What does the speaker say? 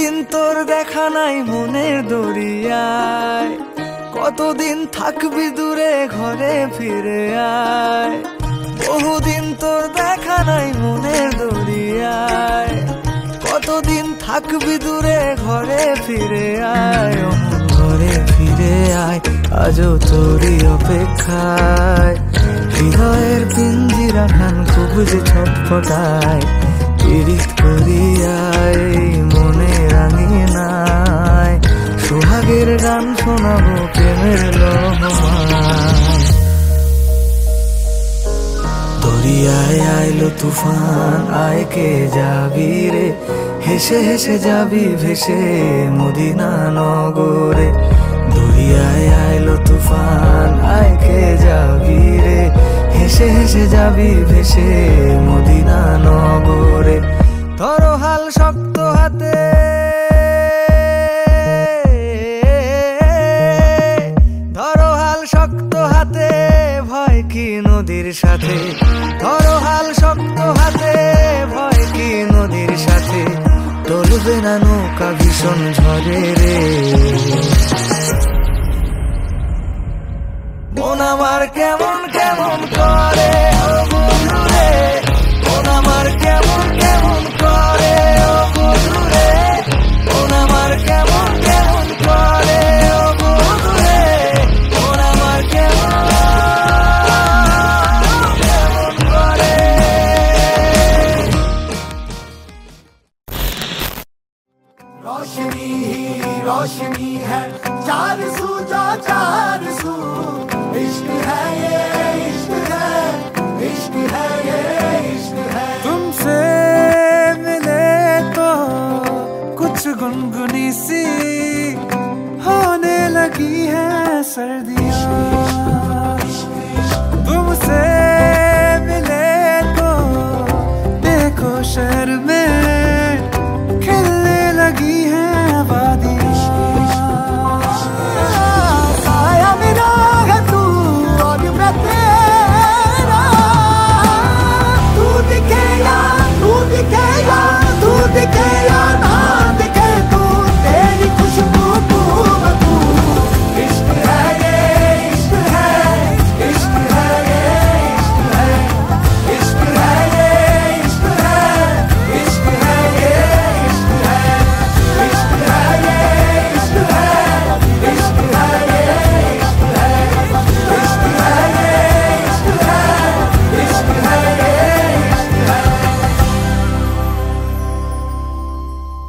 বহুদিন তোর দেখা নাই মনের দরিয়ায়, কতদিন থাকবি দূরে ঘরে ফিরে আয়। বহুদিন তোর দেখা নাই মনের দরিয়ায়, কতদিন থাকবি দূরে ঘরে ফিরে আয়। ঘরে ফিরে আয়, আজও তোরই অপেক্ষায়। হৃদয়ের পিঞ্জিরা খান খুব যে ছটফটায়, পীড়িত করিয়ায় মনে রাঙিয়ে নাই। সোহাগের গান শোনাবো প্রেমের লহমায়। দরিয়ায় আইলো তুফান, আয় কে যাবি রে, হেসে হেসে যাবি ভেসে মদিনা নগরে। দরিয়ায় আইলো তুফান, আয় কে যাবি রে, হেসে হেসে যাবি ভেসে মদিনা নগরে। ধরো হাল শক্ত হাতে, ধরো হাল শক্ত হাতে, ভয় কি নদীর সাথে। ধরো হাল শক্ত হাতে, ভয় কি নদীর সাথে। টলবে না নৌকা ভীষণ ঝড়ে রে। মন আমার কেমন কেমন করে ও বন্ধু রে, মন আমার কেমন কেমন করে ও বন্ধু রে, মন আমার কেমন কেমন করে ও বন্ধু রে, মন আমার কেমন কেমন করে। रोशनी ही रोशनी है, चार सू जा चार सू। इश्क है ये इश्क है, इश्क है ये इश्क है। तुमसे मिले तो कुछ गुनगुनी सी होने लगी है सर्दियाँ। तुमसे मिले तो देखो शहर में